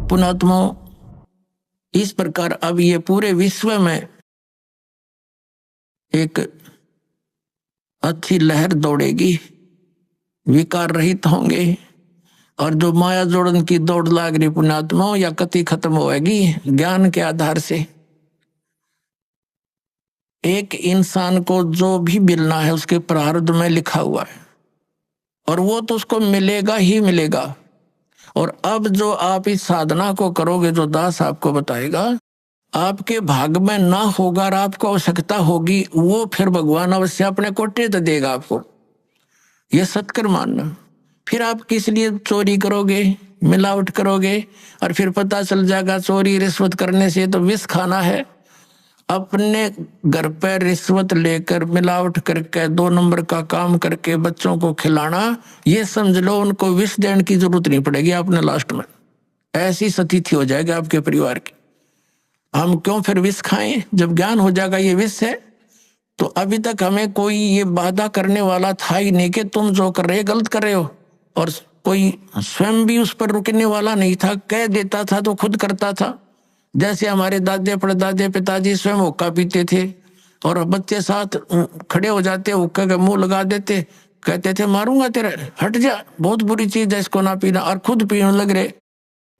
पुणात्मा, इस प्रकार अब ये पूरे विश्व में एक अच्छी लहर दौड़ेगी, विकार रहित होंगे, और जो माया जोड़न की दौड़ लाग रही पुण्यात्माओं या कति खत्म होएगी ज्ञान के आधार से। एक इंसान को जो भी मिलना है उसके प्रारब्ध में लिखा हुआ है और वो तो उसको मिलेगा ही मिलेगा। और अब जो आप इस साधना को करोगे, जो दास आपको बताएगा, आपके भाग में ना होगा और आपको आवश्यकता होगी, वो फिर भगवान अवश्य अपने कोटे तो देगा आपको, ये सत्कर मानना। फिर आप किस लिए चोरी करोगे, मिलावट करोगे, और फिर पता चल जाएगा चोरी रिश्वत करने से तो विष खाना है। अपने घर पर रिश्वत लेकर मिलावट करके 2 नंबर का काम करके बच्चों को खिलाना, ये समझ लो उनको विष देने की जरूरत नहीं पड़ेगी आपने लास्ट में। ऐसी स्थिति हो जाएगी आपके परिवार की। हम क्यों फिर विष खाएं जब ज्ञान हो जाएगा ये विष है। तो अभी तक हमें कोई ये वादा करने वाला था ही नहीं कि तुम जो कर रहे गलत कर रहे हो, और कोई स्वयं भी उस पर रुकने वाला नहीं था। कह देता था तो खुद करता था। जैसे हमारे दादे परदादे पिताजी स्वयं हुक्का पीते थे और बच्चे साथ खड़े हो जाते, हुक्का का मुंह लगा देते, कहते थे मारूंगा तेरा, हट जा, बहुत बुरी चीज है इसको ना पीना, और खुद पीने लग रहे।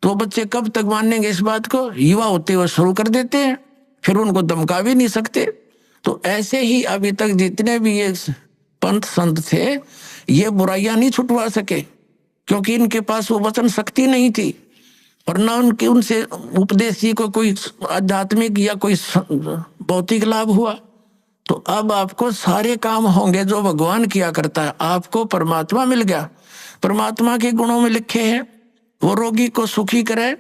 तो बच्चे कब तक मानेंगे इस बात को? युवा होते हुए शुरू कर देते हैं, फिर उनको धमका भी नहीं सकते। तो ऐसे ही अभी तक जितने भी ये पंथ संत थे ये बुराइयां नहीं छुटवा सके, क्योंकि इनके पास वो वचन शक्ति नहीं थी और ना उनके उनसे उपदेशी को कोई आध्यात्मिक या कोई भौतिक लाभ हुआ। तो अब आपको सारे काम होंगे जो भगवान किया करता है। आपको परमात्मा मिल गया, परमात्मा के गुणों में लिखे हैं, वो रोगी को सुखी करे,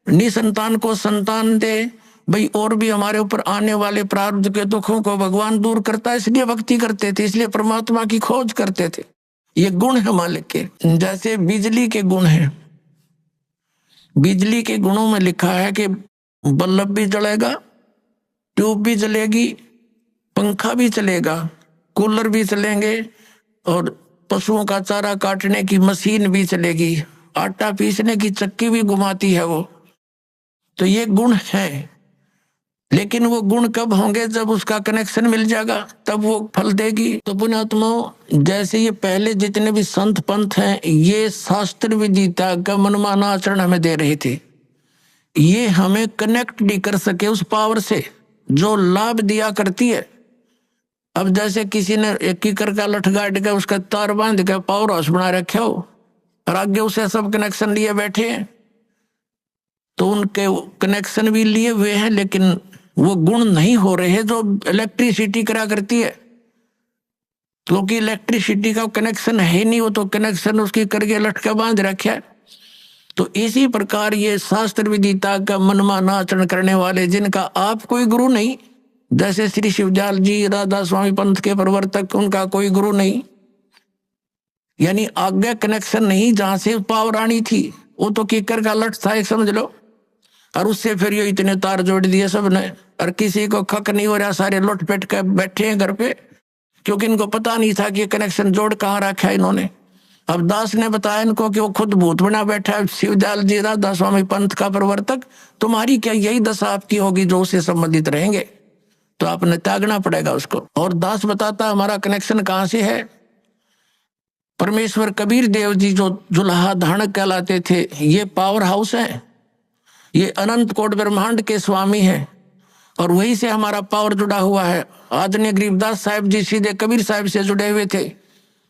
निसंतान को संतान दे भाई, और भी हमारे ऊपर आने वाले प्रारब्ध के दुखों को भगवान दूर करता है, इसलिए भक्ति करते थे, इसलिए परमात्मा की खोज करते थे। ये गुण है मालिक के। जैसे बिजली के गुण हैं, बिजली के गुणों में लिखा है कि बल्ब भी जलेगा, ट्यूब भी जलेगी, पंखा भी चलेगा, कूलर भी चलेंगे, और पशुओं का चारा काटने की मशीन भी चलेगी, आटा पीसने की चक्की भी घुमाती है वो। तो ये गुण है, लेकिन वो गुण कब होंगे? जब उसका कनेक्शन मिल जाएगा, तब वो फल देगी। तो पुण्यात्माओं, जैसे ये पहले जितने भी संत पंथ हैं ये शास्त्र विदिता का मनमाना आचरण हमें दे रहे थे, ये हमें कनेक्ट नहीं कर सके उस पावर से जो लाभ दिया करती है। अब जैसे किसी ने एक कीकर का लठ गाड़ के उसका तार बांध के पावर हाउस बना रखे हो और आगे उसे सब कनेक्शन लिए बैठे हैं, तो उनके कनेक्शन भी लिए हुए हैं लेकिन वो गुण नहीं हो रहे जो इलेक्ट्रिसिटी करा करती है, क्योंकि इलेक्ट्रिसिटी का कनेक्शन है नहीं, वो तो कनेक्शन उसकी करके लटका बांध रखा है। तो इसी प्रकार ये शास्त्र विदिता का मनमाना आचरण करने वाले, जिनका आप कोई गुरु नहीं, जैसे श्री शिवजाल जी राधा स्वामी पंथ के प्रवर्तक, उनका कोई गुरु नहीं, यानी आगे कनेक्शन नहीं जहां से पावर आनी थी, वो तो कीकर का लठ था एक समझ लो, और उससे फिर ये इतने तार जोड़ दिए सबने, और किसी को खक नहीं हो रहा, सारे लौट पेट कर बैठे हैं घर पे, क्योंकि इनको पता नहीं था कि कनेक्शन जोड़ कहाँ रखा है इन्होंने। अब दास ने बताया इनको कि वो खुद भूत बना बैठा है, शिवजाल जी राधा स्वामी पंथ का प्रवर्तक, तुम्हारी क्या यही दशा आपकी होगी जो उससे संबंधित रहेंगे, तो आपने त्यागना पड़ेगा उसको। और दास बताता हमारा कनेक्शन कहाँ से है। परमेश्वर कबीर देव जी जो जुल्हा धाणक कहलाते थे, ये पावर हाउस है, ये अनंत कोट ब्रह्मांड के स्वामी हैं, और वहीं से हमारा पावर जुड़ा हुआ है। आदरणीय गरीबदास साहिब जी सीधे कबीर साहिब से जुड़े हुए थे,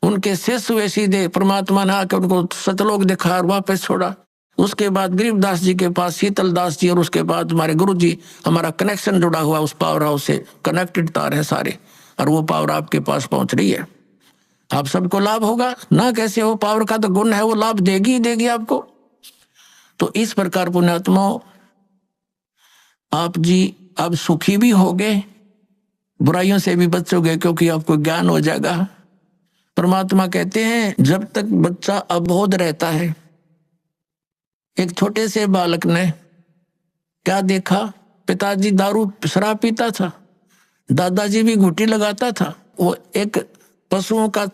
उनके शिष्य हुए सीधे, परमात्मा ने आकर उनको सतलोक दिखा और वापस छोड़ा। उसके बाद गरीबदास जी के पास शीतल दास जी, और उसके बाद हमारे गुरु जी, हमारा कनेक्शन जुड़ा हुआ उस पावर हाउस से, कनेक्टेड तार है सारे, और वो पावर आपके पास पहुंच रही है। आप सबको लाभ होगा ना, कैसे हो, पावर का तो गुण है, वो लाभ देगी ही देगी आपको। तो इस प्रकार पुण्यात्माओं, आप जी अब सुखी भी होगे, बुराइयों से भी बचोगे, क्योंकि आपको ज्ञान हो जाएगा। परमात्मा कहते हैं जब तक बच्चा अबोध रहता है, एक छोटे से बालक ने क्या देखा, पिताजी दारू शराब पीता था, दादाजी भी घुट्टी लगाता था, वो एक पशुओं का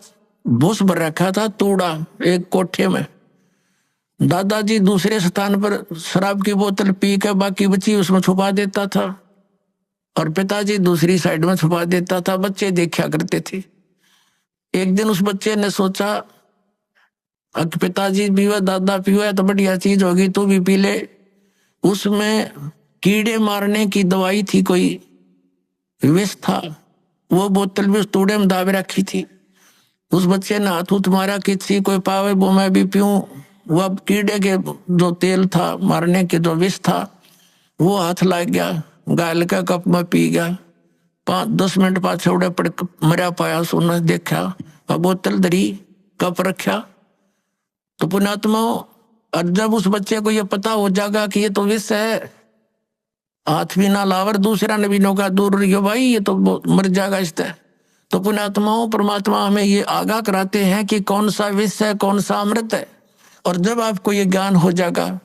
भूस भर रखा था तूड़ा एक कोठे में, दादाजी दूसरे स्थान पर शराब की बोतल पी के बाकी बची उसमें छुपा देता था और पिताजी दूसरी साइड में छुपा देता था। बच्चे देखा करते थे। एक दिन उस बच्चे ने सोचा कि पिताजी पीवे दादा पीवे तो बढ़िया चीज होगी, तू भी पी ले। उसमें कीड़े मारने की दवाई थी, कोई विष था। वो बोतल भी उस तूड़े में दाबे रखी थी। उस बच्चे ने हाथ उठ मारा किसी कोई पावे वो मैं भी पीऊं। वह कीड़े के जो तेल था मारने के जो विष था वो हाथ लग गया, गाल का कप में पी गया। 5-10 मिनट बाद छोड़े पड़ मरा पाया। सोना देखा वह बोतल धरी कप रखा। तो पुण्यात्मा, और जब उस बच्चे को ये पता हो जाएगा कि ये तो विष है, हाथ भी ना लावर, दूसरा ने भी नौका दूर रहियो भाई, ये तो मर जाएगा इससे। तो पुण्यात्माओं, परमात्मा हमें ये आगाह कराते हैं कि कौन सा विष है कौन सा अमृत है। और जब आपको ये ज्ञान हो जाएगा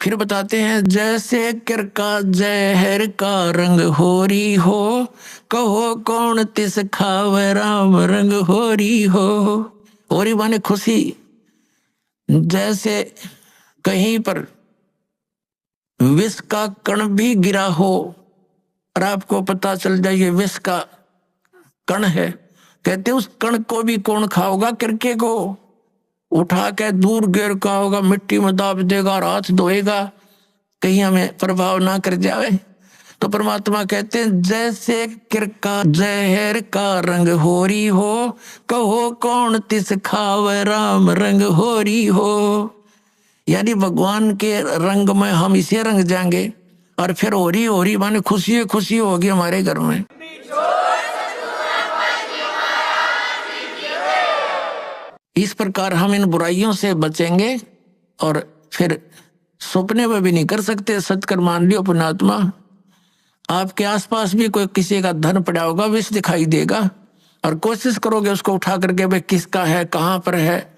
फिर बताते हैं, जैसे किर का जहर का रंग होरी हो, कहो कौन तिस खावे राम रंग होरी हो। होरी माने खुशी। जैसे कहीं पर विष का कण भी गिरा हो और आपको पता चल जाए ये विष का कण है, कहते उस कण को भी कौन खाओगा? किरके को उठा के दूर गिर का होगा, मिट्टी में दाब देगा और हाथ धोएगा, कहीं हमें प्रभाव ना कर जाए। तो परमात्मा कहते हैं, जैसे किरका जहर का रंग होरी हो, कहो कौन तिस खावे राम रंग होरी हो। यानी भगवान के रंग में हम इसे रंग जाएंगे और फिर होरी होरी माने खुशी खुशी होगी हमारे घर में। इस प्रकार हम इन बुराइयों से बचेंगे और फिर सपने में भी नहीं कर सकते। सत्कर मान लियो पुण्यात्मा, आपके आसपास भी कोई किसी का धन पड़ा होगा, विष दिखाई देगा और कोशिश करोगे उसको उठा करके भाई किसका है कहाँ पर है,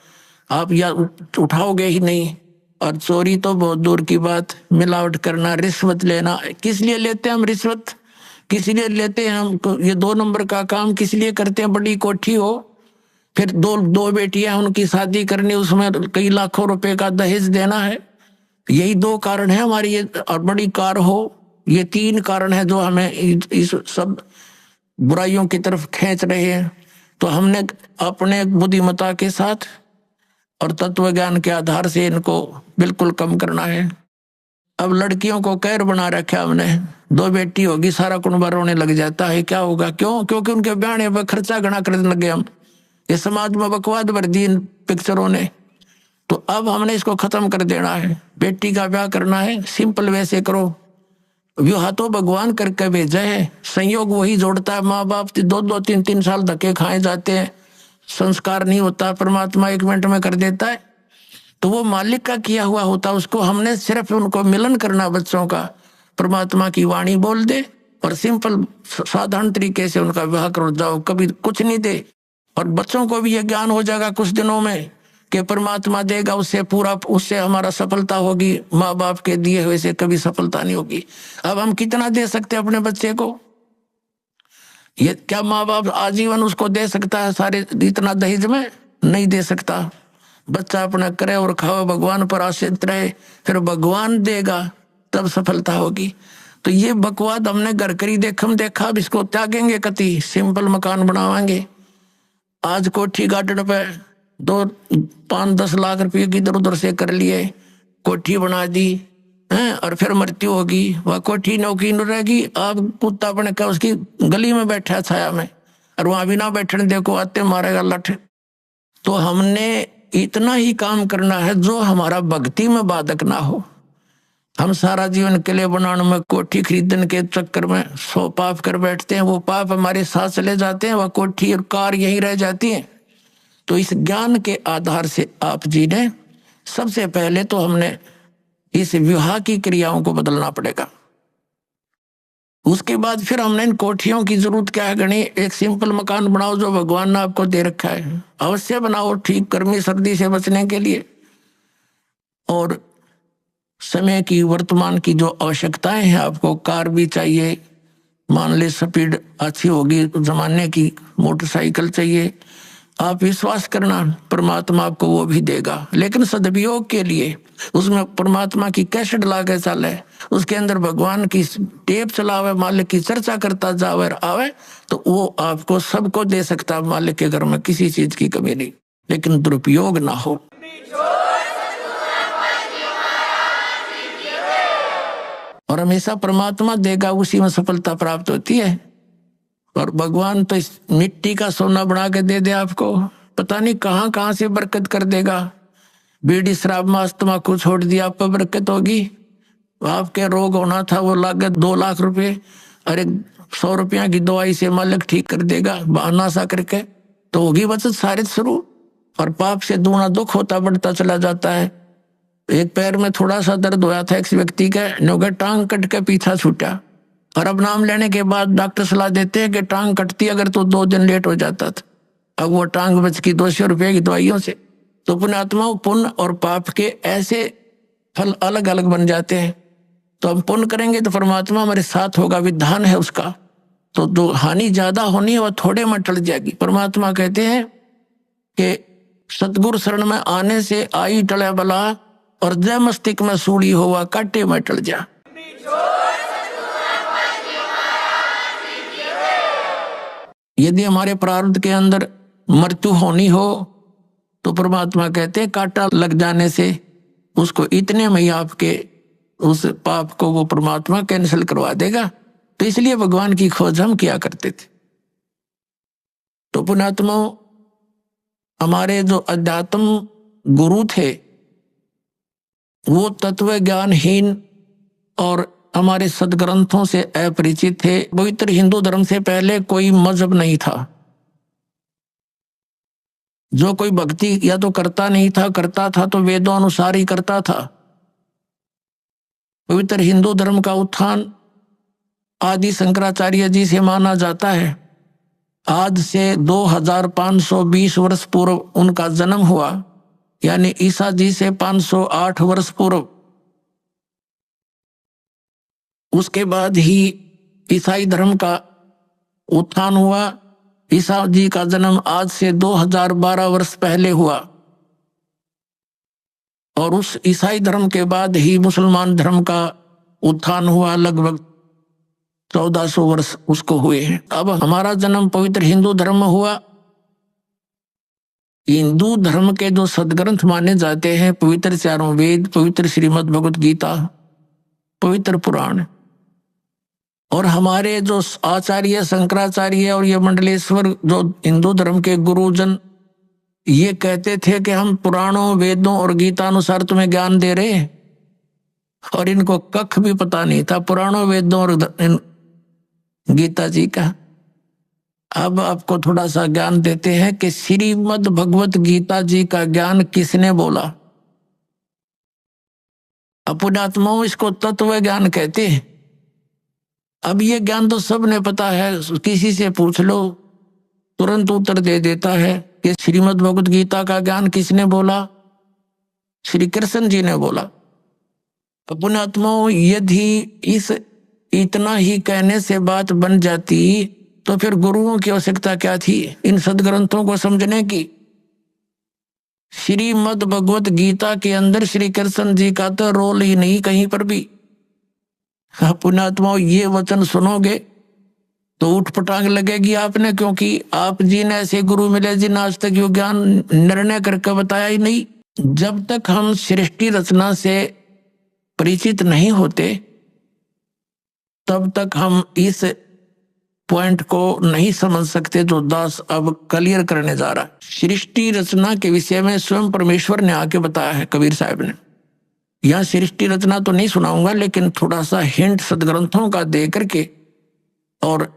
आप या उठाओगे ही नहीं। और चोरी तो बहुत दूर की बात, मिलावट करना, रिश्वत लेना। किस लिए लेते हैं हम रिश्वत? किस लिए लेते हैं हम? ये 2 नंबर का काम किस लिए करते हैं? बड़ी कोठी हो, फिर दो बेटियां, उनकी शादी करनी, उसमें कई लाखों रुपए का दहेज देना है। यही 2 कारण है हमारी। ये और बड़ी कार हो, ये 3 कारण है जो हमें इस सब बुराइयों की तरफ खींच रहे हैं। तो हमने अपने बुद्धिमत्ता के साथ और तत्व ज्ञान के आधार से इनको बिल्कुल कम करना है। अब लड़कियों को कैर बना रखा हमने, 2 बेटी होगी सारा कुनबा रोने लग जाता है। क्या होगा? क्यों? क्योंकि उनके ब्याह पर खर्चा गणा करने लगे हम। ये समाज में बकवाद भर दी इन पिक्चरों ने। तो अब हमने इसको खत्म कर देना है। बेटी का ब्याह करना है, सिंपल वैसे करो। विवाह तो भगवान करके भेजा है, संयोग वही जोड़ता है। माँ बाप 2-2, 3-3 साल धक्के खाए जाते हैं, संस्कार नहीं होता, परमात्मा 1 मिनट में कर देता है। तो वो मालिक का किया हुआ होता, उसको हमने सिर्फ उनको मिलन करना बच्चों का, परमात्मा की वाणी बोल दे और सिंपल साधारण तरीके से उनका विवाह करो जाओ, कभी कुछ नहीं दे। और बच्चों को भी ये ज्ञान हो जाएगा कुछ दिनों में कि परमात्मा देगा, उससे पूरा, उससे हमारा सफलता होगी। माँ बाप के दिए हुए से कभी सफलता नहीं होगी। अब हम कितना दे सकते हैं अपने बच्चे को? ये क्या माँ बाप आजीवन उसको दे सकता है सारे इतना दहेज में? नहीं दे सकता। बच्चा अपना करे और खाओ, भगवान पर आश्रित रहे, फिर भगवान देगा, तब सफलता होगी। तो ये बकवाद हमने घर करी देखम देखा, अब इसको त्यागेंगे कति, सिंपल मकान बनावाएंगे। आज कोठी गार्डन पे 2-5-10 लाख रुपये की इधर उधर से कर लिए, कोठी बना दी हैं, और फिर मृत्यु होगी, वह कोठी नौकी न रहेगी। आप कुत्ता बन के उसकी गली में बैठा छाया में, और वहां भी ना बैठने देखो, आते मारेगा लठ। तो हमने इतना ही काम करना है जो हमारा भक्ति में बाधक ना हो। हम सारा जीवन किले बनाने में, कोठी खरीदने के चक्कर में 100 पाप कर बैठते हैं। वो पाप हमारे साथ चले जाते हैं, वह कोठी और कार यहीं रह जाती हैं। तो इस ज्ञान के आधार से आप जी ने सबसे पहले तो हमने इस विवाह की क्रियाओं को बदलना पड़ेगा। उसके बाद फिर हमने इन कोठियों की जरूरत क्या है गणी? एक सिंपल मकान बनाओ जो भगवान ने आपको दे रखा है, अवश्य बनाओ, ठीक गर्मी सर्दी से बचने के लिए। और समय की, वर्तमान की जो आवश्यकताएं हैं, आपको कार भी चाहिए, मान ले स्पीड अच्छी होगी जमाने की, मोटरसाइकिल चाहिए, आप विश्वास करना, परमात्मा आपको वो भी देगा, लेकिन सदुपयोग के लिए उसमें परमात्मा की कैसेट ला के चले, उसके अंदर भगवान की टेप चलावे, मालिक की चर्चा करता जावे और आवे, तो वो आपको सबको दे सकता है। मालिक के घर में किसी चीज की कमी नहीं, लेकिन दुरुपयोग ना हो। और हमेशा परमात्मा देगा, उसी में सफलता प्राप्त होती है। और भगवान तो इस मिट्टी का सोना बना के दे दे आपको, पता नहीं कहाँ कहाँ से बरकत कर देगा। बीड़ी शराब मांस तम्बाकू छोड़ दिया, आप पर बरकत होगी। आपके रोग होना था वो लागत 2 लाख रुपए, अरे 100 रुपया की दवाई से मालिक ठीक कर देगा, बहाना सा करके, तो होगी बचत सारे शुरू। और पाप से दूना दुख होता बढ़ता चला जाता है। एक पैर में थोड़ा सा दर्द होया था एक व्यक्ति का, नौकर टांग कट के पीछा छूटा, और अब नाम लेने के बाद डॉक्टर सलाह देते हैं कि टांग कटती अगर तो 2 दिन लेट हो जाता था। अब वो टांग बच की 200 रुपये की दवाइयों से। तो पुण्यात्मा, पुण्य और पाप के ऐसे फल अलग अलग बन जाते हैं। तो हम पुण्य करेंगे तो परमात्मा हमारे साथ होगा, विधान है उसका। तो जो हानि ज्यादा होनी है वह थोड़े में टल जाएगी। परमात्मा कहते हैं कि सतगुरु शरण में आने से आई टले बला, और जय मस्तिष्क में सूड़ी हुआ काटे में टल जा। यदि हमारे प्रारब्ध के अंदर मृत्यु होनी हो तो परमात्मा कहते हैं कांटा लग जाने से उसको इतने में ही आपके उस पाप को वो परमात्मा कैंसिल करवा देगा। तो इसलिए भगवान की खोज हम किया करते थे। तो पुण्यात्मा, हमारे जो अध्यात्म गुरु थे वो तत्व ज्ञानहीन और हमारे सदग्रंथों से अपरिचित थे। पवित्र हिंदू धर्म से पहले कोई मजहब नहीं था। जो कोई भक्ति या तो करता नहीं था, करता था तो वेदों अनुसार ही करता था। पवित्र हिंदू धर्म का उत्थान आदि शंकराचार्य जी से माना जाता है। आज से 2520 वर्ष पूर्व उनका जन्म हुआ, यानी ईसा जी से 508 वर्ष पूर्व। उसके बाद ही ईसाई धर्म का उत्थान हुआ। ईसा जी का जन्म आज से 2012 वर्ष पहले हुआ, और उस ईसाई धर्म के बाद ही मुसलमान धर्म का उत्थान हुआ। लगभग 1400 वर्ष उसको हुए हैं। अब हमारा जन्म पवित्र हिंदू धर्म में हुआ। हिंदू धर्म के जो सदग्रंथ माने जाते हैं, पवित्र चारों वेद, पवित्र श्रीमद् भगवत गीता, पवित्र पुराण, और हमारे जो आचार्य शंकराचार्य और ये मंडलेश्वर जो हिंदू धर्म के गुरुजन, ये कहते थे कि हम पुराणों, वेदों और गीता अनुसार तुम्हें ज्ञान दे रहे हैं, और इनको कख भी पता नहीं था पुराणों, वेदों और गीता जी का। अब आपको थोड़ा सा ज्ञान देते हैं कि श्रीमद् भगवत गीता जी का ज्ञान किसने बोला। पुण्यात्माओं, इसको तत्व ज्ञान कहते हैं। अब ये ज्ञान तो सबने पता है, किसी से पूछ लो तुरंत उत्तर दे देता है कि श्रीमद् भगवत गीता का ज्ञान किसने बोला? श्री कृष्ण जी ने बोला। पुण्यात्माओं, यदि इस इतना ही कहने से बात बन जाती तो फिर गुरुओं की आवश्यकता क्या थी इन सदग्रंथों को समझने की। श्रीमद् भगवत गीता के अंदर श्री कृष्ण जी का तो रोल ही नहीं कहीं पर भी। पुण्यात्माओं, ये वचन सुनोगे तो उठ पटांग लगेगी आपने, क्योंकि आप जी ने ऐसे गुरु मिले जिन आज तक यो ज्ञान निर्णय करके बताया ही नहीं। जब तक हम सृष्टि रचना से परिचित नहीं होते तब तक हम इस पॉइंट को नहीं समझ सकते जो दास अब क्लियर करने जा रहा है। सृष्टि रचना के विषय में स्वयं परमेश्वर ने आके बताया है, कबीर साहब ने। यहाँ सृष्टि रचना तो नहीं सुनाऊंगा, लेकिन थोड़ा सा हिंट सदग्रंथों का दे करके, और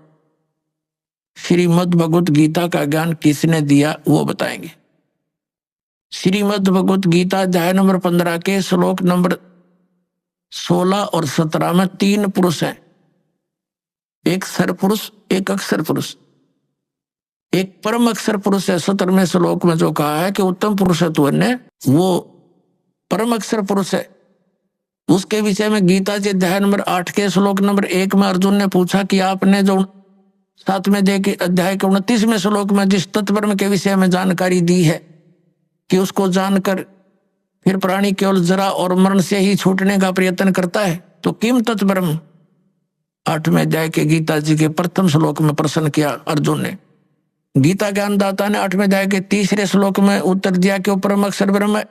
श्रीमद् भगवत गीता का ज्ञान किसने दिया वो बताएंगे। श्रीमद् भगवत गीता अध्याय नंबर 15 के श्लोक नंबर 16 और 17 में 3 पुरुष हैं, एक सर पुरुष, एक अक्षर पुरुष, एक परम अक्षर पुरुष है। 17वें श्लोक में जो कहा है कि उत्तम पुरुषत्व ने, वो परम अक्षर पुरुष है। उसके विषय में गीता जी अध्याय नंबर 8 के श्लोक नंबर 1 में अर्जुन ने पूछा कि आपने जो 7वें अध्याय के 29वें श्लोक में जिस तत्ब्रह्म के विषय में जानकारी दी है कि उसको जानकर फिर प्राणी केवल जरा और मरण से ही छूटने का प्रयत्न करता है, तो किम तत्ब्रह्म 8वें अध्याय के गीता जी के प्रथम श्लोक में प्रश्न किया अर्जुन ने। गीता ज्ञानदाता ने 8वें अध्याय के 3रे श्लोक में उत्तर दिया कि वो परम अक्षर ब्रह्म है।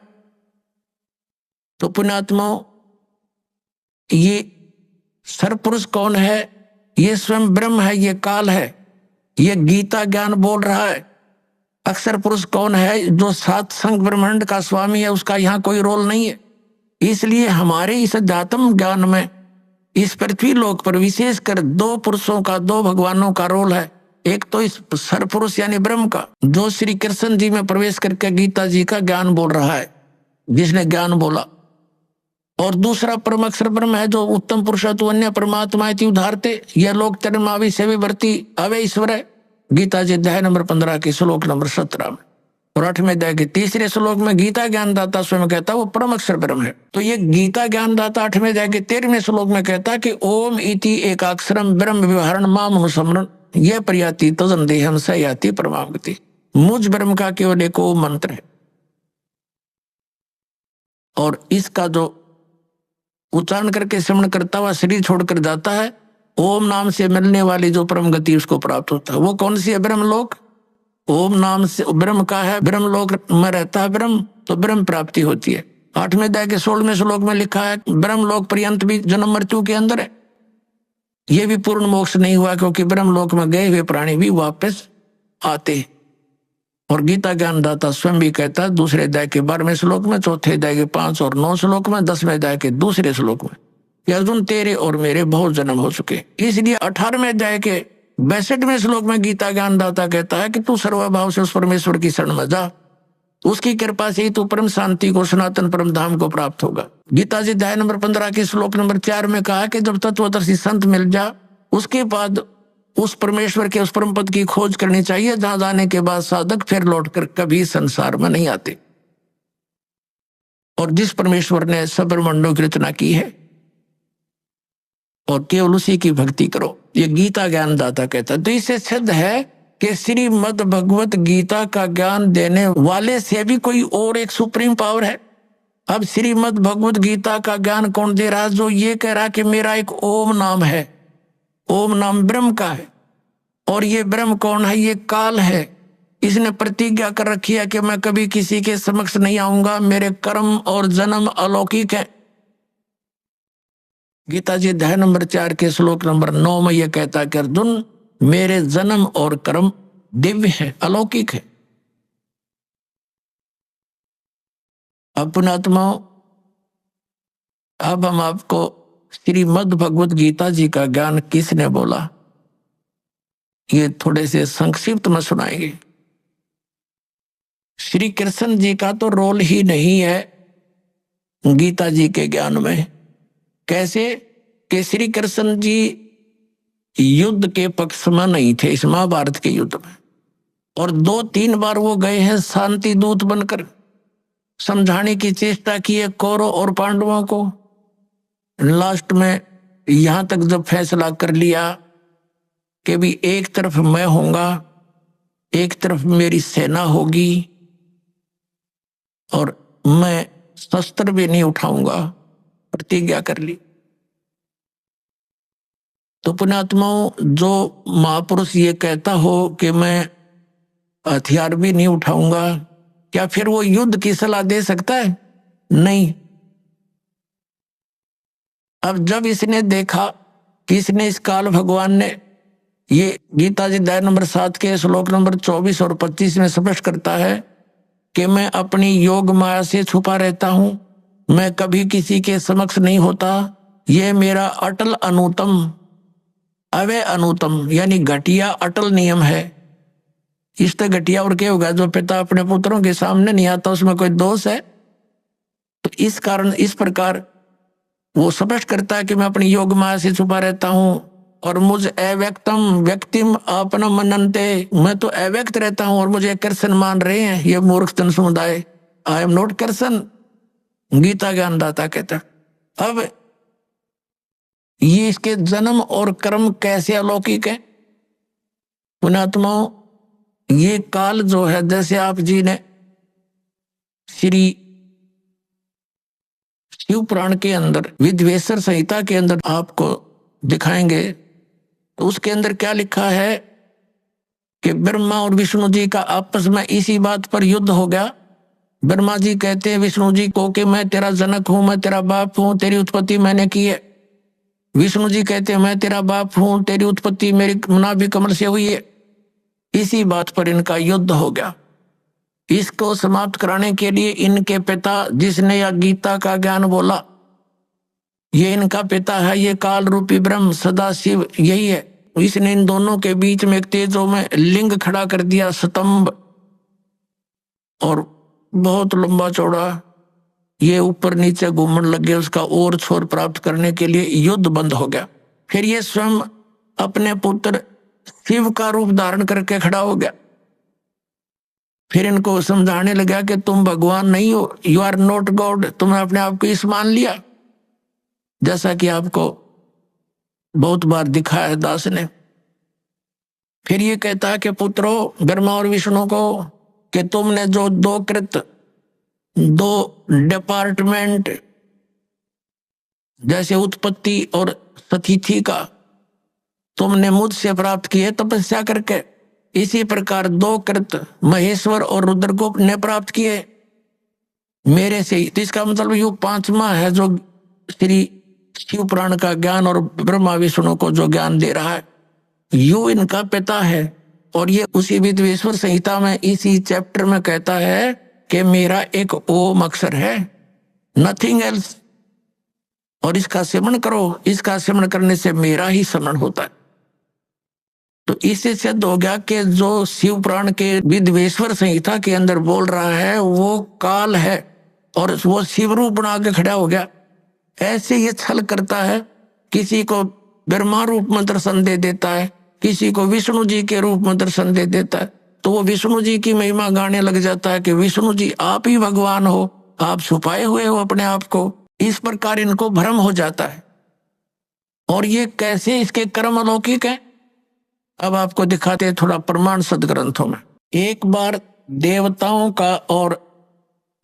तो पुण्यात्माओं, ये सर्वपुरुष कौन है? ये स्वयं ब्रह्म है, ये काल है, ये गीता ज्ञान बोल रहा है। अक्षर पुरुष कौन है? जो 7 संग ब्रह्मांड का स्वामी है, उसका यहाँ कोई रोल नहीं है। इसलिए हमारे इस अध्यात्म ज्ञान में इस पृथ्वी लोक पर विशेषकर 2 पुरुषों का, 2 भगवानों का रोल है। एक तो इस सर्वपुरुष यानी ब्रह्म का, जो श्री कृष्ण जी में प्रवेश करके गीता जी का ज्ञान बोल रहा है, जिसने ज्ञान बोला। और दूसरा परम अक्षर ब्रह्म है, जो उत्तम पुरुषत्व अन्य परमात्मा इति उदाहरते, यह लोक चरमावि से विवर्ती अवे ईश्वर है। गीता जी अध्याय नंबर 15 के श्लोक नंबर 17 में। और 8वें अध्याय के 3रे श्लोक में गीता ज्ञानदाता स्वयं कहता है वो परम अक्षर ब्रह्म है। तो ये गीता ज्ञानदाता 8वें अध्याय के 13वें श्लोक में कहता है कि ओम इति एकाक्षरम ब्रह्म व्यवहारण माम अनुस्मरण यह प्रयाति तजन देहम स याति परमागति। मुझ ब्रह्म का केवल एक ओम मंत्र है, और इसका जो उच्चारण करके श्रवण करता हुआ शरीर छोड़कर जाता है, ओम नाम से मिलने वाली जो परम गति उसको प्राप्त होता है। वो कौन सी है? ब्रह्मलोक। ओम नाम से ब्रह्म का है, ब्रह्मलोक में रहता है ब्रह्म, तो ब्रह्म प्राप्ति होती है। 8वें अध्याय के 16वें श्लोक में लिखा है ब्रह्मलोक पर्यंत भी जन्म मृत्यु के अंदर है। ये भी पूर्ण मोक्ष नहीं हुआ, क्योंकि ब्रह्मलोक में गए हुए प्राणी भी वापस आते हैं। और गीता ज्ञानदाता स्वयं भी कहता है 2 अध्याय के 12वें श्लोक में, 4 अध्याय के 5 और 9 श्लोक में, 10वें अध्याय के 2 श्लोक में कि अर्जुन तेरे और मेरे बहुत जन्म हो चुके। इसलिए 18वें अध्याय के 62वें श्लोक में गीता ज्ञानदाता कहता है कि तू सर्वभाव से उस परमेश्वर की शरण में जा, उसकी कृपा से ही तू परम शांति को, सनातन परम धाम को प्राप्त होगा। गीता जी अध्याय नंबर 15 के श्लोक नंबर 4 में कहा कि जब तत्वदर्शी संत मिल जा, उसके बाद उस परमेश्वर के उस परम पद की खोज करनी चाहिए, जहां जाने के बाद साधक फिर लौटकर कभी संसार में नहीं आते। और जिस परमेश्वर ने सब ब्रह्मांडों की रचना की है, और केवल उसी की भक्ति करो, ये गीता ज्ञानदाता कहता है। तो इससे सिद्ध है कि श्रीमद् भगवत गीता का ज्ञान देने वाले से भी कोई और एक सुप्रीम पावर है। अब श्रीमद् भगवत गीता का ज्ञान कौन दे रहा है? जो ये कह रहा कि मेरा एक ओम नाम है, ओम नाम ब्रह्म का है। और ये ब्रह्म कौन है? ये काल है। इसने प्रतिज्ञा कर रखी है कि मैं कभी किसी के समक्ष नहीं आऊंगा, मेरे कर्म और जन्म अलौकिक है। गीता जी अध्याय नंबर 4 के श्लोक नंबर 9 में यह कहता है कि अर्जुन मेरे जन्म और कर्म दिव्य है, अलौकिक है। अब पुण्यात्माओं, अब हम आपको श्रीमद् भगवत गीता जी का ज्ञान किसने बोला, ये थोड़े से संक्षिप्त में सुनाएंगे। श्री कृष्ण जी का तो रोल ही नहीं है गीता जी के ज्ञान में। कैसे कि श्री कृष्ण जी युद्ध के पक्ष में नहीं थे इस महाभारत के युद्ध में, और 2-3 बार वो गए हैं शांति दूत बनकर, समझाने की चेष्टा की है कौरव और पांडवों को। लास्ट में यहां तक जब फैसला कर लिया कि भी एक तरफ मैं होऊंगा, एक तरफ मेरी सेना होगी, और मैं शस्त्र भी नहीं उठाऊंगा, प्रतिज्ञा कर ली। तो पुण्यात्माओं, जो महापुरुष ये कहता हो कि मैं हथियार भी नहीं उठाऊंगा, क्या फिर वो युद्ध की सलाह दे सकता है? नहीं। अब जब इसने देखा कि इसने इस काल भगवान ने, ये गीता जी अध्याय नंबर 7 के श्लोक नंबर 24 और 25 में स्पष्ट करता है कि मैं अपनी योग माया से छुपा रहता हूं, मैं कभी किसी के समक्ष नहीं होता, ये मेरा अटल अनुतम अवय अनुतम यानी घटिया अटल नियम है। इससे घटिया और क्या होगा? जो पिता अपने पुत्रों के सामने नहीं आता उसमें कोई दोष है? तो इस कारण इस प्रकार वो स्पष्ट करता है कि मैं अपनी योग माया से छुपा रहता हूं, और मुझ अव्यक्तम व्यक्तिम अपना मननते, मैं तो अव्यक्त रहता हूं और मुझे कृष्ण मान रहे हैं ये मूर्ख जन समुदाय। I am not Krishna, Gita ज्ञानदाता कहता। अब ये इसके जन्म और कर्म कैसे अलौकिक है? पुण्यात्माओं, ये काल जो है, जैसे आप जी ने श्री शिव पुराण के अंदर विद्वेश्वर संहिता के अंदर आपको दिखाएंगे, तो उसके अंदर क्या लिखा है कि ब्रह्मा और विष्णु जी का आपस में इसी बात पर युद्ध हो गया। ब्रह्मा जी कहते हैं विष्णु जी को कि मैं तेरा जनक हूं, मैं तेरा बाप हूं, तेरी उत्पत्ति मैंने की है। विष्णु जी कहते हैं मैं तेरा बाप हूं, तेरी उत्पत्ति मेरी नाभि कमल से हुई है। इसी बात पर इनका युद्ध हो गया। इसको समाप्त कराने के लिए इनके पिता, जिसने यह गीता का ज्ञान बोला, ये इनका पिता है, ये काल रूपी ब्रह्म सदा शिव यही है। इसने इन दोनों के बीच में एक तेजों में लिंग खड़ा कर दिया, स्तंभ, और बहुत लंबा चौड़ा, ये ऊपर नीचे घूमने लगे। उसका और छोर प्राप्त करने के लिए युद्ध बंद हो गया। फिर ये स्वयं अपने पुत्र शिव का रूप धारण करके खड़ा हो गया। फिर इनको समझाने लगा कि तुम भगवान नहीं हो, यू आर नॉट गॉड, तुमने अपने आप को इस मान लिया, जैसा कि आपको बहुत बार दिखाया है दास ने। फिर ये कहता है कि पुत्रों, ब्रह्मा और विष्णु को, कि तुमने जो दो कृत, दो डिपार्टमेंट, जैसे उत्पत्ति और स्थिति का तुमने मुझसे प्राप्त किए तपस्या करके, इसी प्रकार दो कृत महेश्वर और रुद्रगुप्त ने प्राप्त किए मेरे से ही। तो इसका मतलब यू पांचवा है जो श्री शिव पुराण का ज्ञान और ब्रह्मा विष्णु को जो ज्ञान दे रहा है, यू इनका पिता है। और ये उसी विद्वेश्वर संहिता में इसी चैप्टर में कहता है कि मेरा एक ओम अक्षर है, नथिंग एल्स, और इसका सिमरण करो, इसका सिमरण करने से मेरा ही स्मरण होता है। तो इससे सिद्ध हो गया कि जो शिव पुराण के विद्वेश्वर संहिता के अंदर बोल रहा है वो काल है, और वो शिव रूप बना के खड़ा हो गया। ऐसे ये छल करता है, किसी को ब्रह्मा रूप में दर्शन दे देता है, किसी को विष्णु जी के रूप में दर्शन दे देता है, तो वो विष्णु जी की महिमा गाने लग जाता है कि विष्णु जी आप ही भगवान हो, आप छुपाए हुए हो अपने आप को। इस प्रकार इनको भ्रम हो जाता है। और ये कैसे इसके कर्म अलौकिक है, अब आपको दिखाते हैं थोड़ा प्रमाण सदग्रंथों में। एक बार देवताओं का और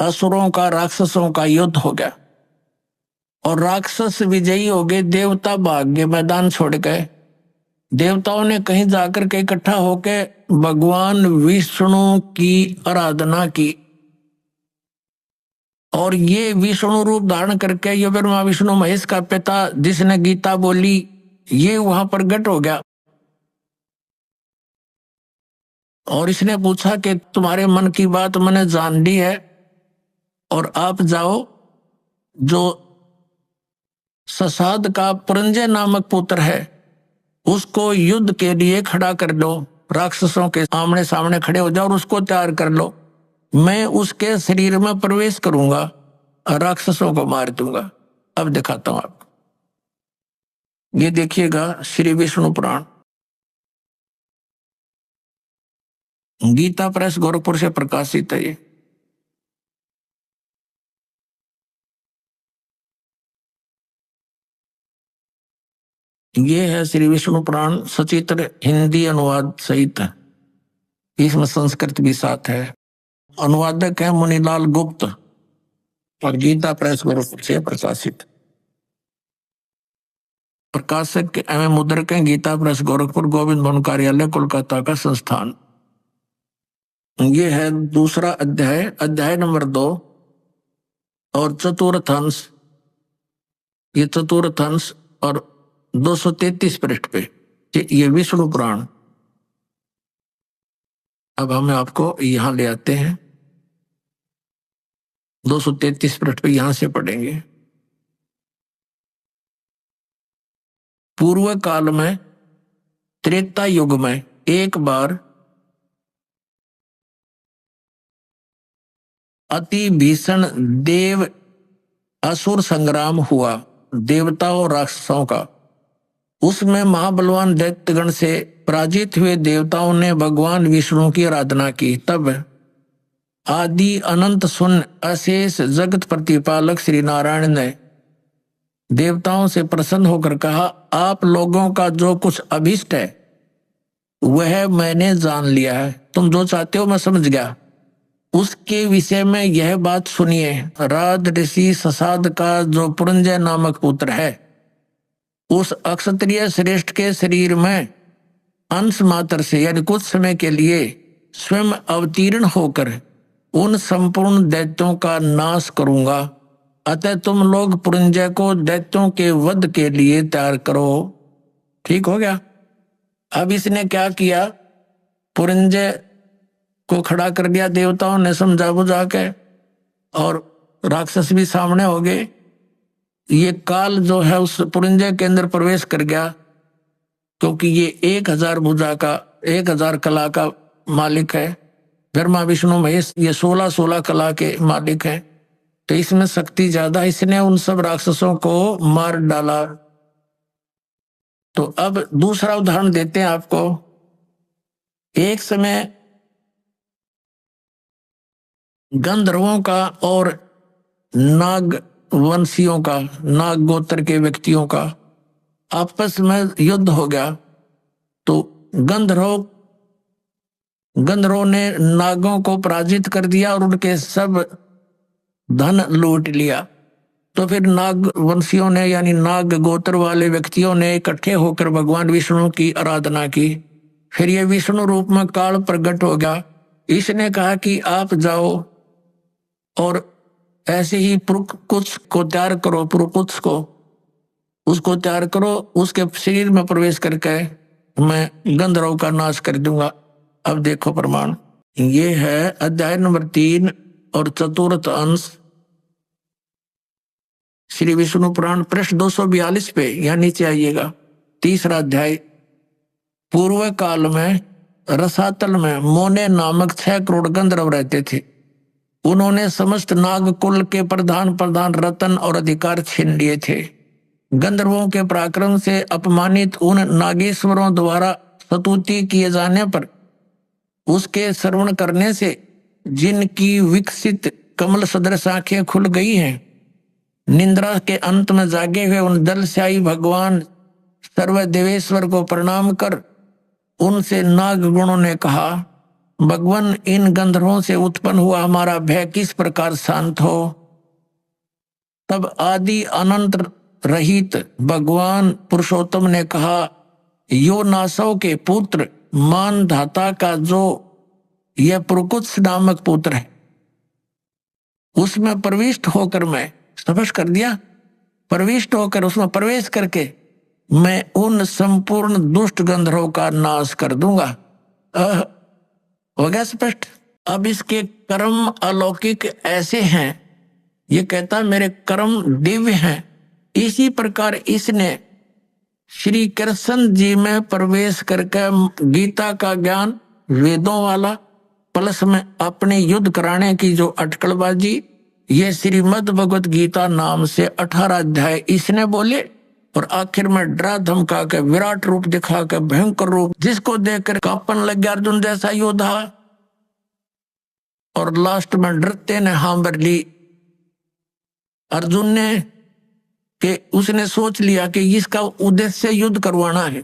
असुरों का, राक्षसों का युद्ध हो गया, और राक्षस विजयी हो गए, देवता भाग गए, मैदान छोड़ गए। देवताओं ने कहीं जाकर के इकट्ठा होकर भगवान विष्णु की आराधना की, और ये विष्णु रूप धारण करके, ये ब्रह्मा विष्णु महेश का पिता जिसने गीता बोली, ये वहां प्रकट हो गया। और इसने पूछा कि तुम्हारे मन की बात मैंने जान ली है, और आप जाओ, जो ससाद का पुरंजय नामक पुत्र है उसको युद्ध के लिए खड़ा कर लो, राक्षसों के आमने सामने खड़े हो जाओ और उसको तैयार कर लो। मैं उसके शरीर में प्रवेश करूंगा और राक्षसों को मार दूंगा। अब दिखाता हूं आपको, ये देखिएगा श्री विष्णु पुराण, गीता प्रेस गोरखपुर से प्रकाशित है। ये है श्री विष्णु पुराण, सचित्र हिंदी अनुवाद सहित है, इसमें संस्कृत भी साथ है। अनुवादक है मुनीलाल गुप्त, और गीता प्रेस गोरखपुर से प्रकाशित। प्रकाशक एवं मुद्रक है गीता प्रेस गोरखपुर, गोविंद भवन कार्यालय कोलकाता का संस्थान। ये है दूसरा अध्याय, अध्याय नंबर 2 और चतुर्थ अंश। ये चतुर्थ अंश और 233 पृष्ठ पे ये विष्णु पुराण। अब हम आपको यहां ले आते हैं, 233 पृष्ठ पे यहां से पढ़ेंगे। पूर्व काल में, त्रेता युग में एक बार अति भीषण देव असुर संग्राम हुआ, देवताओं और राक्षसों का। उसमें महाबलवान दैत्यगण से पराजित हुए देवताओं ने भगवान विष्णु की आराधना की। तब आदि अनंत शून्य अशेष जगत प्रतिपालक श्री नारायण ने देवताओं से प्रसन्न होकर कहा, आप लोगों का जो कुछ अभिष्ट है वह मैंने जान लिया है, तुम जो चाहते हो मैं समझ गया। उसके विषय में यह बात सुनिए, राज ऋषि ससाद का जो पुरंजय नामक पुत्र है, उस अक्षत्रिय श्रेष्ठ के शरीर में अंश मात्र से यानी कुछ समय के लिए स्वयं अवतीर्ण होकर उन संपूर्ण दैत्यों का नाश करूंगा। अतः तुम लोग पुरंजय को दैत्यों के वध के लिए तैयार करो। ठीक हो गया। अब इसने क्या किया, पुरंजय को खड़ा कर दिया, देवताओं ने समझा बुझा के, और राक्षस भी सामने हो गए। ये काल जो है उस पुरंजय के अंदर प्रवेश कर गया, क्योंकि ये 1000 भुजा का 1000 कला का मालिक है। ब्रह्मा विष्णु महेश ये 16 कला के मालिक हैं, तो इसमें शक्ति ज्यादा, इसने उन सब राक्षसों को मार डाला। तो अब दूसरा उदाहरण देते हैं आपको। एक समय गंधर्वों का और नाग वंशियों का, नाग गोत्र के व्यक्तियों का आपस में युद्ध हो गया। तो गंधर्वों ने नागों को पराजित कर दिया और उनके सब धन लूट लिया। तो फिर नाग वंशियों ने यानी नाग गोत्र वाले व्यक्तियों ने इकट्ठे होकर भगवान विष्णु की आराधना की। फिर ये विष्णु रूप में काल प्रकट हो गया। इसने कहा कि आप जाओ और ऐसे ही पुरुकुत्स को तैयार करो, पुरुकुत्स को उसको तैयार करो, उसके शरीर में प्रवेश करके मैं गंधर्व का नाश कर दूंगा। अब देखो प्रमाण, ये है अध्याय नंबर 3 और चतुर्थ अंश श्री विष्णु पुराण पृष्ठ 242 पे, यहाँ नीचे आइएगा। तीसरा अध्याय। पूर्व काल में रसातल में मोने नामक 6 करोड़ गंधर्व रहते थे। उन्होंने समस्त नाग कुल के प्रधान रतन और अधिकार छीन लिए थे। गंधर्वों के पराक्रम से अपमानित उन नागेश्वरों द्वारा स्तुति किए जाने पर उसके श्रवण करने से जिनकी विकसित कमल सदृश आंखें खुल गई हैं, निंद्रा के अंत में जागे हुए उन दलशाही भगवान सर्वदेवेश्वर को प्रणाम कर उनसे नाग गुणों ने कहा, भगवान इन गंधर्वों से उत्पन्न हुआ हमारा भय किस प्रकार शांत हो। तब आदि अनंत रहित भगवान पुरुषोत्तम ने कहा, यो नासव के पुत्र मान धाता का जो यह पुरुकुत्स नामक पुत्र है, उसमें प्रविष्ट होकर मैं स्पष्ट कर दिया, प्रविष्ट होकर उसमें प्रवेश करके मैं उन संपूर्ण दुष्ट गंधर्वों का नाश कर दूंगा। हो गया स्पष्ट। अब इसके कर्म अलौकिक ऐसे हैं, ये कहता मेरे कर्म दिव्य हैं। इसी प्रकार इसने श्री कृष्ण जी में प्रवेश करके गीता का ज्ञान वेदों वाला प्लस में अपने युद्ध कराने की जो अटकलबाजी, ये श्रीमद् भगवत गीता नाम से 18 अध्याय इसने बोले, और आखिर में डरा धमका के विराट रूप दिखा के भयंकर रूप जिसको देखकर कांपन लग गया अर्जुन जैसा योद्धा, और लास्ट में डरते ने हां भर ली अर्जुन ने कि उसने सोच लिया कि इसका उद्देश्य युद्ध करवाना है,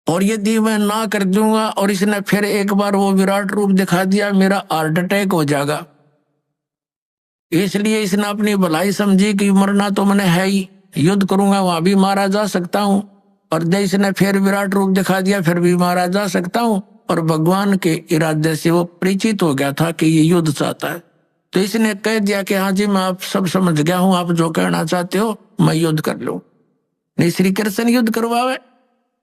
और यदि मैं ना कर दूंगा और इसने फिर एक बार वो विराट रूप दिखा दिया मेरा हार्ट अटैक हो जाएगा। इसलिए इसने अपनी भलाई समझी कि मरना तो मैंने है ही, युद्ध करूंगा वहां भी मारा जा सकता हूं, और जब इसने फिर विराट रूप दिखा दिया फिर भी मारा जा सकता हूं, और भगवान के इरादे से वो परिचित हो गया था कि ये युद्ध चाहता है। तो इसने कह दिया कि हाँ जी मैं आप सब समझ गया हूं, आप जो कहना चाहते हो मैं युद्ध कर लूं। नहीं, श्री कृष्ण युद्ध करवावे,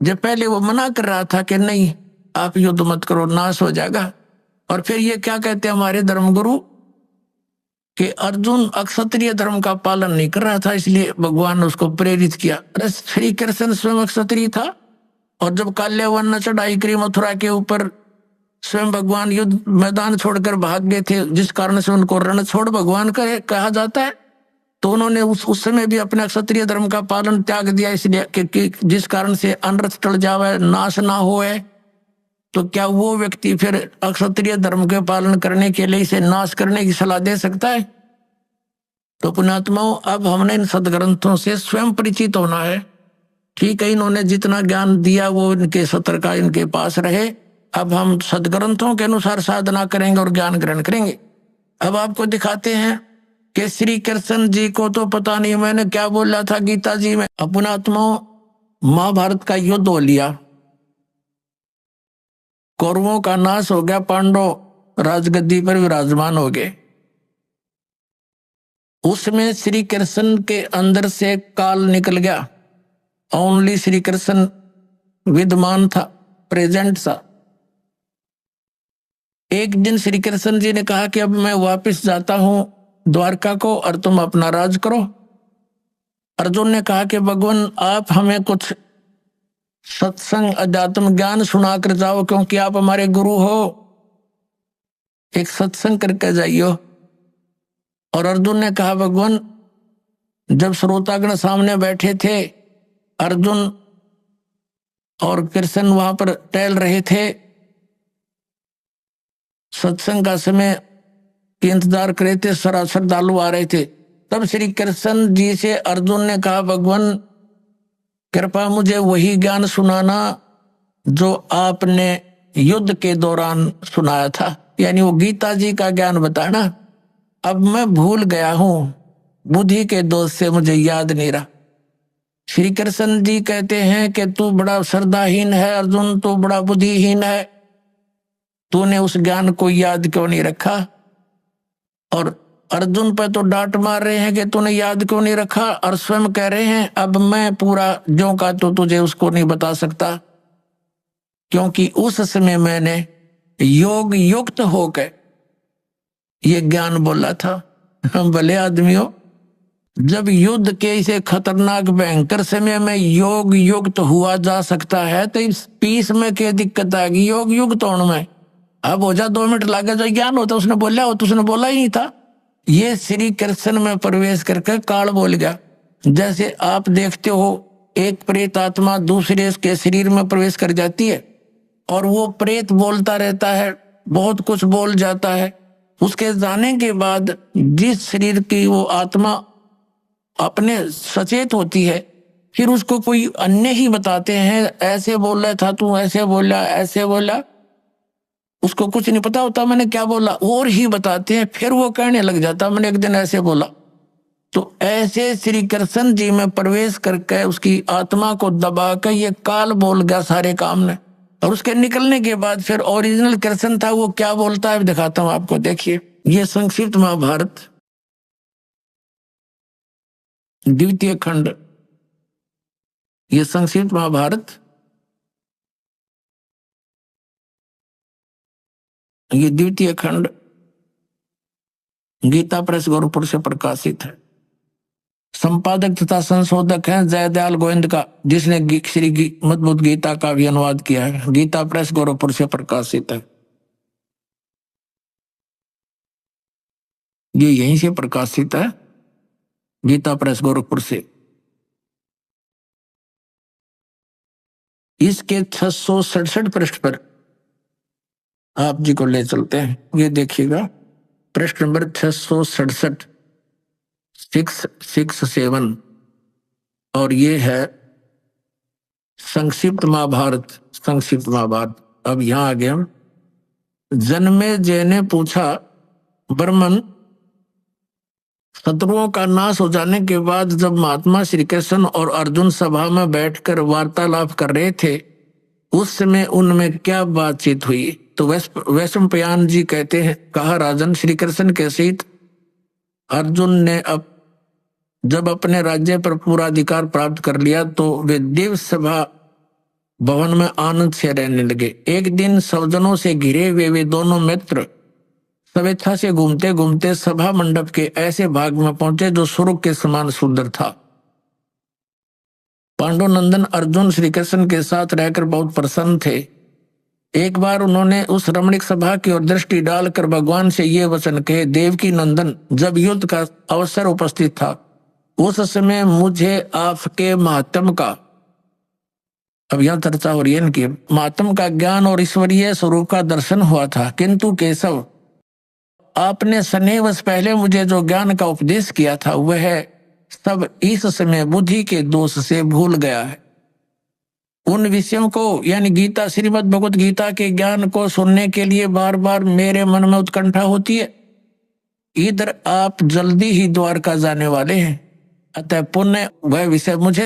जब पहले वो मना कर रहा था कि नहीं आप युद्ध मत करो नाश हो जाएगा। और फिर ये क्या कहते हैं हमारे धर्मगुरु कि अर्जुन अक्षत्रिय धर्म का पालन नहीं कर रहा था, इसलिए भगवान ने उसको प्रेरित किया। अरे श्री कृष्ण स्वयं अक्षत्रिय था, और जब काल्यावन ने चढ़ाई करी मथुरा के ऊपर, स्वयं भगवान युद्ध मैदान छोड़कर भाग गए थे, जिस कारण से उनको रण छोड़ भगवान का कहा जाता है। तो उन्होंने उस समय भी अपने क्षत्रिय धर्म का पालन त्याग दिया, इसलिए कि जिस कारण से अनर्थ टल जावे, नाश ना होए। तो क्या वो व्यक्ति फिर अक्षत्रिय धर्म के पालन करने के लिए इसे नाश करने की सलाह दे सकता है? तो पुण्यात्माओं, अब हमने इन सदग्रंथों से स्वयं परिचित होना है ठीक है, इन्होंने जितना ज्ञान दिया वो इनके सत्र का इनके पास रहे। अब हम सदग्रंथों के अनुसार साधना करेंगे और ज्ञान ग्रहण करेंगे। अब आपको दिखाते हैं कि श्री कृष्ण जी को तो पता नहीं मैंने क्या बोला था गीता जी में, अपना आत्मा महाभारत का युद्ध हो लिया, कौरवों का नाश हो गया, पांडव राजगद्दी पर विराजमान हो गए। उसमें श्री कृष्ण के अंदर से काल निकल गया, ओनली श्री कृष्ण विद्यमान था, प्रेजेंट था। एक दिन श्री कृष्ण जी ने कहा कि अब मैं वापस जाता हूं द्वारका को और तुम अपना राज करो। अर्जुन ने कहा कि भगवान आप हमें कुछ सत्संग अध्यात्म ज्ञान सुना कर जाओ, क्योंकि आप हमारे गुरु हो, एक सत्संग करके जाइयो। और अर्जुन ने कहा भगवान, जब श्रोतागण सामने बैठे थे, अर्जुन और कृष्ण वहां पर टहल रहे थे, सत्संग का समय के इंतजार कर रहे थे, श्रद्धालु आ रहे थे, तब श्री कृष्ण जी से अर्जुन ने कहा भगवान कृपा मुझे वही ज्ञान सुनाना जो आपने युद्ध के दौरान सुनाया था, यानी वो गीता जी का ज्ञान बताना। अब मैं भूल गया हूं, बुद्धि के दोष से मुझे याद नहीं रहा। श्री कृष्ण जी कहते हैं कि तू बड़ा श्रद्धाहीन है अर्जुन, तू बड़ा बुद्धिहीन है, तूने उस ज्ञान को याद क्यों नहीं रखा। और अर्जुन पर तो डांट मार रहे हैं कि तूने याद क्यों नहीं रखा, और स्वयं कह रहे हैं अब मैं पूरा ज्यों का तो तुझे उसको नहीं बता सकता, क्योंकि उस समय मैंने योग युक्त होकर ये ज्ञान बोला था। हम भले आदमी हो, जब युद्ध के इसे खतरनाक भयंकर समय में योग युक्त हुआ जा सकता है तो इस पीस में क्या दिक्कत आ गई योग युक्त होने में। अब हो जा 2 मिनट लागे जो ज्ञान होता उसने बोला हो तो उसने बोला ही नहीं था। ये श्री कृष्ण में प्रवेश करके काल बोल गया। जैसे आप देखते हो एक प्रेत आत्मा दूसरे के शरीर में प्रवेश कर जाती है और वो प्रेत बोलता रहता है, बहुत कुछ बोल जाता है। उसके जाने के बाद जिस शरीर की वो आत्मा अपने सचेत होती है, फिर उसको कोई अन्य ही बताते हैं ऐसे बोल रहा था तू, ऐसे बोला ऐसे बोला, उसको कुछ नहीं पता होता मैंने क्या बोला, और ही बताते हैं, फिर वो कहने लग जाता मैंने एक दिन ऐसे बोला। तो ऐसे श्री कृष्ण जी में प्रवेश करके उसकी आत्मा को दबा कर ये काल बोल गया सारे काम ने, और उसके निकलने के बाद फिर ओरिजिनल कृष्ण था वो क्या बोलता है दिखाता हूं आपको। देखिए ये संक्षिप्त महाभारत द्वितीय खंड, ये संक्षिप्त महाभारत, ये द्वितीय खंड गीता प्रेस गोरखपुर से प्रकाशित है। संपादक तथा संशोधक हैं जयदयाल गोविंद का, जिसने श्री मद्भुत गीता का भी अनुवाद किया है। गीता प्रेस गोरखपुर से प्रकाशित है। ये यहीं से प्रकाशित है, गीता प्रेस गोरखपुर से। इसके 667 पृष्ठ पर आप जी को ले चलते हैं। ये देखिएगा पृष्ठ नंबर 667, 667, और ये है संक्षिप्त महाभारत। संक्षिप्त महाभारत। अब यहां आ गए हम। जन्मेजय ने पूछा, ब्रह्मन, शत्रुओं का नाश हो जाने के बाद जब महात्मा श्री कृष्ण और अर्जुन सभा में बैठकर वार्तालाप कर रहे थे उस समय उनमें क्या बातचीत हुई? तो वैशंपायन जी कहते हैं, कहा राजन, श्री कृष्ण के सहित अर्जुन ने अब जब अपने राज्य पर पूरा अधिकार प्राप्त कर लिया तो वे दिव्य सभा भवन में आनंद से रहने लगे। एक दिन सज्जनों से घिरे हुए वे दोनों मित्र स्वेच्छा से घूमते घूमते सभा मंडप के ऐसे भाग में पहुंचे जो स्वर्ग के समान सुंदर था। पांडुनंदन अर्जुन श्री कृष्ण के साथ रहकर बहुत प्रसन्न थे। एक बार उन्होंने उस रमणीक सभा की ओर दृष्टि डालकर भगवान से ये वचन कहे, देवकी नंदन, जब युद्ध का अवसर उपस्थित था उस समय मुझे आपके महात्म का, अब यह चर्चा हो रही है इनकी, महात्म का ज्ञान और ईश्वरीय स्वरूप का दर्शन हुआ था, किंतु केशव, आपने स्नेहवश पहले मुझे जो ज्ञान का उपदेश किया था वह सब इस समय बुद्धि के दोष से भूल गया है। उन विषयों को यानी गीता श्रीमद् भगवत गीता के ज्ञान को सुनने के लिए बार बार मेरे मन में उत्कंठा होती है। इधर आप जल्दी ही द्वारका जाने वाले हैं, अतः पुण्य वह विषय मुझे